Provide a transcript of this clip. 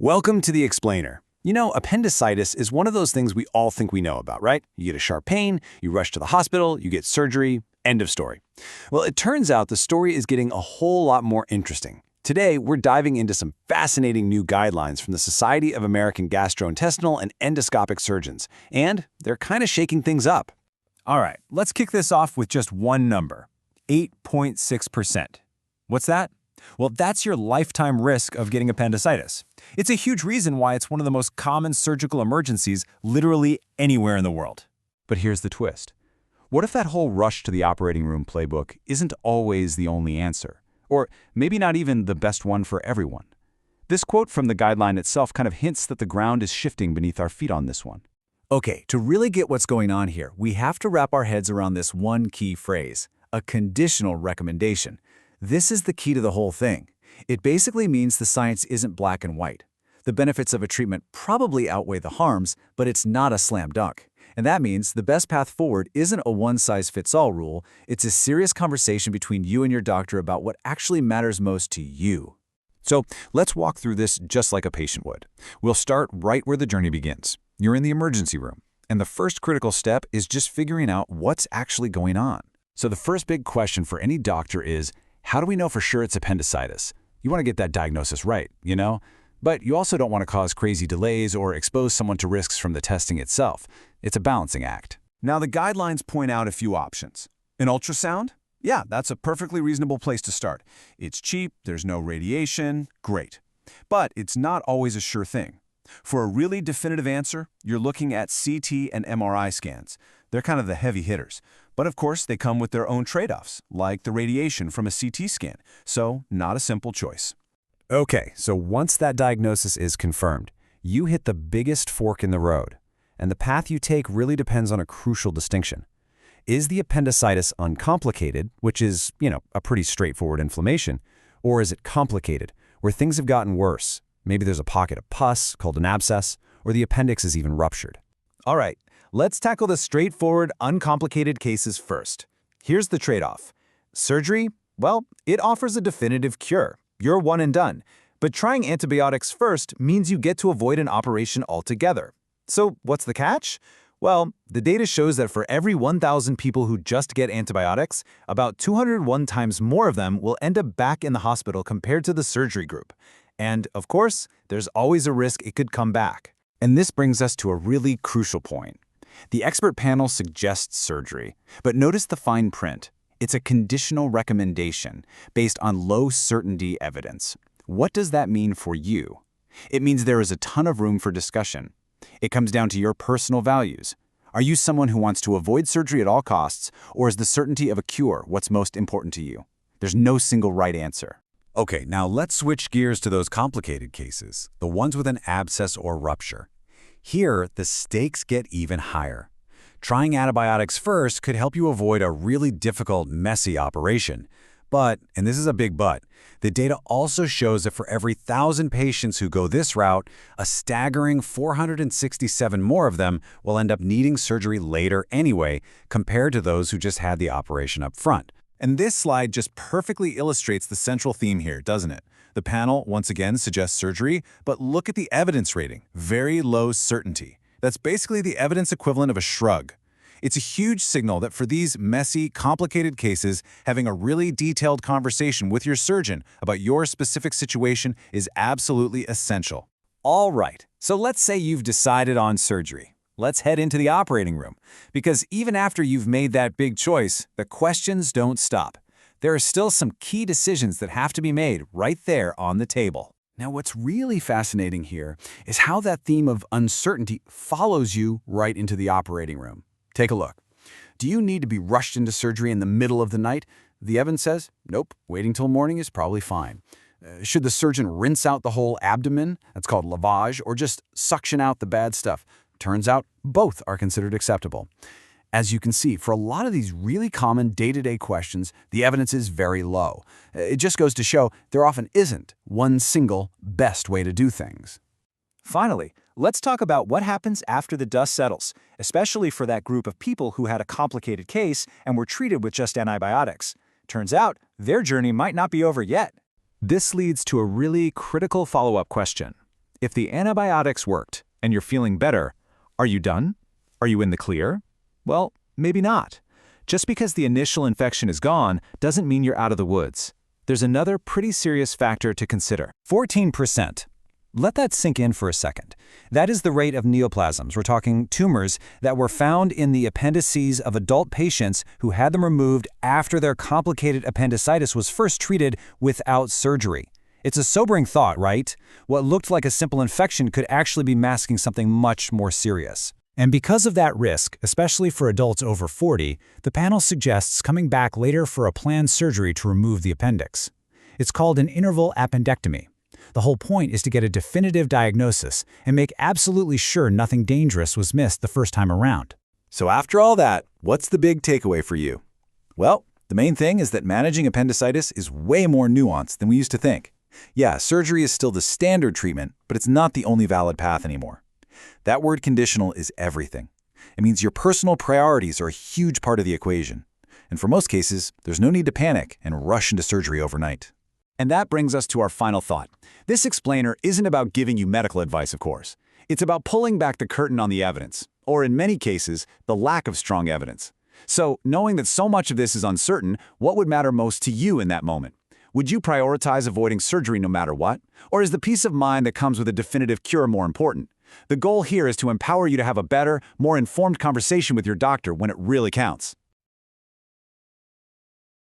Welcome to The Explainer. You know, appendicitis is one of those things we all think we know about, right? You get a sharp pain, you rush to the hospital, you get surgery, end of story. Well, it turns out the story is getting a whole lot more interesting. Today, we're diving into some fascinating new guidelines from the Society of American Gastrointestinal and Endoscopic Surgeons, and they're kind of shaking things up. All right, let's kick this off with just one number, 8.6%. What's that? Well, that's your lifetime risk of getting appendicitis. It's a huge reason why it's one of the most common surgical emergencies literally anywhere in the world. But here's the twist. What if that whole rush to the operating room playbook isn't always the only answer? Or maybe not even the best one for everyone? This quote from the guideline itself kind of hints that the ground is shifting beneath our feet on this one. Okay, to really get what's going on here, we have to wrap our heads around this one key phrase, a conditional recommendation. This is the key to the whole thing. It basically means the science isn't black and white. The benefits of a treatment probably outweigh the harms, but it's not a slam dunk. And that means the best path forward isn't a one-size-fits-all rule. It's a serious conversation between you and your doctor about what actually matters most to you. So let's walk through this just like a patient would. We'll start right where the journey begins. You're in the emergency room, and the first critical step is just figuring out what's actually going on. So the first big question for any doctor is, how do we know for sure it's appendicitis? You want to get that diagnosis right, you know? But you also don't want to cause crazy delays or expose someone to risks from the testing itself. It's a balancing act. Now, the guidelines point out a few options. An ultrasound? Yeah, that's a perfectly reasonable place to start. It's cheap, there's no radiation, great. But it's not always a sure thing. For a really definitive answer, you're looking at CT and MRI scans. They're kind of the heavy hitters. But of course, they come with their own trade-offs, like the radiation from a CT scan, so not a simple choice. Okay, so once that diagnosis is confirmed, you hit the biggest fork in the road, and the path you take really depends on a crucial distinction. Is the appendicitis uncomplicated, which is, a pretty straightforward inflammation, or is it complicated, where things have gotten worse? Maybe there's a pocket of pus called an abscess, or the appendix is even ruptured. All right, let's tackle the straightforward, uncomplicated cases first. Here's the trade-off. Surgery? Well, it offers a definitive cure. You're one and done. But trying antibiotics first means you get to avoid an operation altogether. So what's the catch? Well, the data shows that for every 1,000 people who just get antibiotics, about 201 times more of them will end up back in the hospital compared to the surgery group. And, of course, there's always a risk it could come back. And this brings us to a really crucial point. The expert panel suggests surgery, but notice the fine print. It's a conditional recommendation based on low certainty evidence. What does that mean for you? It means there is a ton of room for discussion. It comes down to your personal values. Are you someone who wants to avoid surgery at all costs, or is the certainty of a cure what's most important to you? There's no single right answer. Okay, now let's switch gears to those complicated cases, the ones with an abscess or rupture. Here, the stakes get even higher. Trying antibiotics first could help you avoid a really difficult, messy operation. But, and this is a big but, the data also shows that for every 1,000 patients who go this route, a staggering 467 more of them will end up needing surgery later anyway, compared to those who just had the operation up front. And this slide just perfectly illustrates the central theme here, doesn't it? The panel, once again, suggests surgery, but look at the evidence rating. Very low certainty. That's basically the evidence equivalent of a shrug. It's a huge signal that for these messy, complicated cases, having a really detailed conversation with your surgeon about your specific situation is absolutely essential. All right, so let's say you've decided on surgery. Let's head into the operating room, because even after you've made that big choice, the questions don't stop. There are still some key decisions that have to be made right there on the table. Now, what's really fascinating here is how that theme of uncertainty follows you right into the operating room. Take a look. Do you need to be rushed into surgery in the middle of the night? The evidence says, nope, waiting till morning is probably fine. Should the surgeon rinse out the whole abdomen? That's called lavage, or just suction out the bad stuff? Turns out both are considered acceptable. As you can see, for a lot of these really common day-to-day questions, the evidence is very low. It just goes to show there often isn't one single best way to do things. Finally, let's talk about what happens after the dust settles, especially for that group of people who had a complicated case and were treated with just antibiotics. Turns out, their journey might not be over yet. This leads to a really critical follow-up question. If the antibiotics worked and you're feeling better, are you done? Are you in the clear? Well, maybe not. Just because the initial infection is gone doesn't mean you're out of the woods. There's another pretty serious factor to consider. 14%. Let that sink in for a second. That is the rate of neoplasms. We're talking tumors that were found in the appendices of adult patients who had them removed after their complicated appendicitis was first treated without surgery. It's a sobering thought, right? What looked like a simple infection could actually be masking something much more serious. And because of that risk, especially for adults over 40, the panel suggests coming back later for a planned surgery to remove the appendix. It's called an interval appendectomy. The whole point is to get a definitive diagnosis and make absolutely sure nothing dangerous was missed the first time around. So after all that, what's the big takeaway for you? Well, the main thing is that managing appendicitis is way more nuanced than we used to think. Yeah, surgery is still the standard treatment, but it's not the only valid path anymore. That word conditional is everything. It means your personal priorities are a huge part of the equation. And for most cases, there's no need to panic and rush into surgery overnight. And that brings us to our final thought. This explainer isn't about giving you medical advice, of course. It's about pulling back the curtain on the evidence, or in many cases, the lack of strong evidence. So, knowing that so much of this is uncertain, what would matter most to you in that moment? Would you prioritize avoiding surgery no matter what? Or is the peace of mind that comes with a definitive cure more important? The goal here is to empower you to have a better, more informed conversation with your doctor when it really counts.